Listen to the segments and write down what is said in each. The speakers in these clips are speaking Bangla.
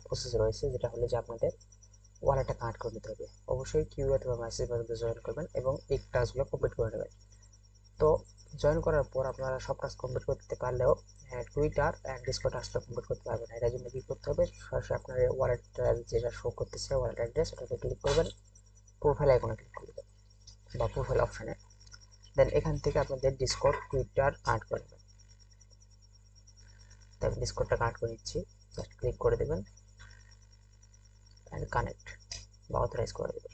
প্রসেস রয়েছে, যেটা হলো যে আপনাদের ওয়ালেটটা কানেক্ট করে নিতে হবে। অবশ্যই কিউ অথবা মেসেজ বাটনে জয়েন করবেন এবং এই টাস্কগুলো কমপ্লিট করে নেবেন। তো জয়েন করার পর আপনারা সব টাস্ক কমপ্লিট করতে পারলেও টুইটার অ্যান্ড ডিসকর্ড টাস্কটা কমপ্লিট করতে পারবেন না। এটার জন্য কি করতে হবে, সরাসরি আপনার ওয়ালেটটার যেটা শো করতেছে ওয়ালেট অ্যাড্রেস, ওটাতে ক্লিক করবেন, প্রোফাইল আইকনে ক্লিক করবেন বা প্রোফাইল অপশানে। দেন এখান থেকে আপনাদের ডিসকর্ড টুইটার কানেক্ট করে নেবেন। তাই আমি ডিসকর্ডটা কানেক্ট করে নিচ্ছি, জাস্ট ক্লিক করে দেবেন অ্যান্ড কানেক্ট বা অথরাইজ করে দেবেন।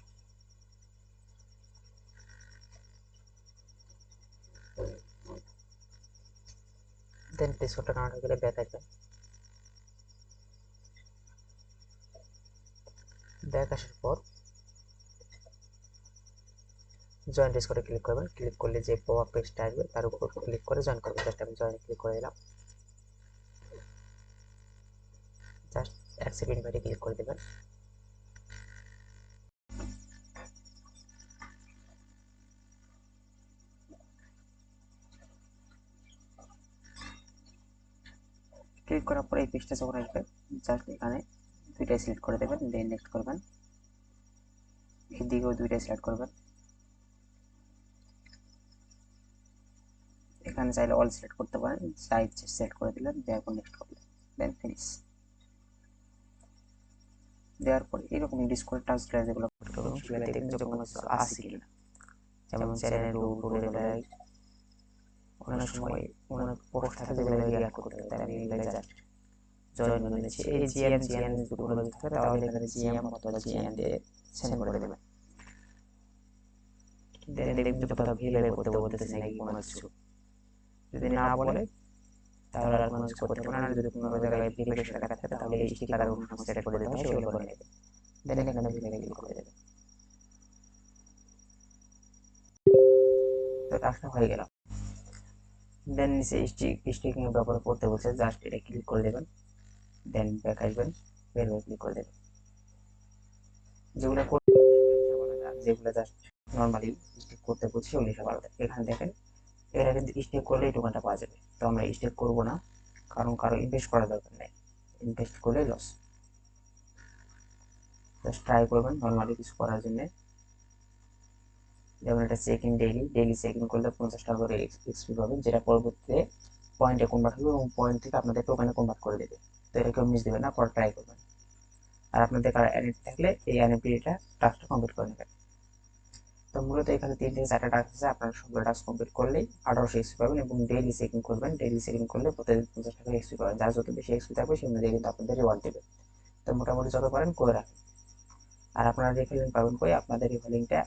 দেন ডিসকর্ডটা কানেক্ট হয়ে গেলে ব্যাক আসবেন। ব্যাক আসার পর জয়েন ডিসকর্ডে ক্লিক করবেন। ক্লিক করলে যে পপআপ পেজটা আসবে তার উপর ক্লিক করে জয়েন করবেন। জাস্ট আমি জয়েনে ক্লিক করে দিলাম, জাস্ট অ্যাকসেপ্ট ইনভাইটে ক্লিক করে দেবেন। ক্লিক করার পরে এই পেজটা যখন আসবে, জাস্ট এখানে দুইটাই সিলেক্ট করে দেবেন, দেন নেক্সট করবেন। এদিকেও দুইটাই সিলেক্ট করবেন। এখানে চাইলে অল সিলেক্ট করতে পারেন, যা ইচ্ছে সিলেক্ট করে দিলেন, দেওয়ার পর নেক্সট করলেন, দেন ফিনিশ। দেওয়ার পর এরকম ডিসকর্ড টাস্কগুলো যেগুলো করবেন সেগুলো দেখবেন যে কোনো কিছু আছে কিনা, যেমন চ্যানেল রুল এগুলো। অনেক সময় অনেক পোস্ট থাকে যেগুলো রিঅ্যাক্ট করতে হবে, তাই আমি এগুলো জাস্ট জয়েন করে নিচ্ছি। এই জিএন যদি কোনো কিছু থাকে তাহলে এখানে জিএম অথবা জিএন দিয়ে সেন্ড করে দেবেন। দেন দেখবেন যে কোথাও ভেরিফাই করতে বলতেছে নাকি কোনো কিছু, যদি না বলে তাহলে আর কোনো কিছু করতে পারবে না। যদি কোনো জায়গায় ভেরিফিকেশন লেখা থাকে তাহলে এই স্টিকার অনুসারে সেট করে দিতে হয়, সেগুলো করে নেবে। দেন এখানে ভেরিফাই ক্লিক করে দেবেন। তো কাজটা হয়ে গেল। দেন নিচে স্টিকিং ব্যবহার করতে বলছে, জাস্ট এটা ক্লিক করে দেবেন, দেন ব্যাক আসবেন, ভেরিফাই ক্লিক করে দেবেন। যেগুলো যেগুলো জাস্ট নর্মালি স্টিক করতে বলছি ওগুলো সব আলাদা। এখানে দেখেন এটা কিন্তু স্টেক করলে এই টোকেনটা পাওয়া যাবে, তো আমরা স্টেক করবো না, কারণ কারো ইনভেস্ট করার দরকার নেই, ইনভেস্ট করলে লস। জাস্ট ট্রাই করবেন নর্মালি কিছু করার জন্য। যেমন এটা check in daily check in করলে 50 টাকা করে এক্সপি পাবেন, যেটা পরবর্তীতে পয়েন্টে কনভার্ট হবে এবং পয়েন্ট থেকে আপনাদের টোকেনে কনভার্ট করে দেবে। তো এটা কেউ মিস দেবেন না, পরে ট্রাই করবেন। আর আপনাদের কারো এনএফটি থাকলে এই এনএফটিটা টাস্কটা কমপ্লিট করে নেবেন। তো মূলত এখানে 3 থেকে 4টা টাস্ক আছে, আপনারা সবগুলো টাস্ক কমপ্লিট করলেই 1800 এক্সপি পাবেন এবং ডেইলি চেকিং করবেন। ডেইলি চেকিং করলে প্রতিদিন 50 টাকা এক্সপি পাবেন। যার যত বেশি এক্সপি থাকবে সেই অনুযায়ী কিন্তু আপনাদের রিওয়ার্ড দেবে। তো মোটামুটি যত পারেন করে রাখেন। আর আপনারা রেফারেল পাবেন কই, আপনাদের রেফারেলটা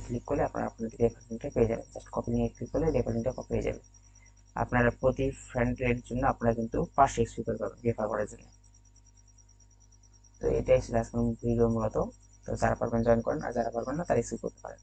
ক্লিক করলে আপনারা আপনাদের রেফারেলটা পেয়ে যাবেন। জাস্ট কপি নিয়ে ক্লিক করলে রেফারেলটা কপি হয়ে যাবে। আপনারা প্রতি ফ্রেন্ডের জন্য আপনারা কিন্তু 500 এক্সপি করে পাবেন রেফার করার জন্য। তো এটাই ছিল আজকের ভিডিও মূলত। তো যারা পারবেন জয়েন করেন, আর যারা পারবেন না তারা স্কিপ করতে পারেন।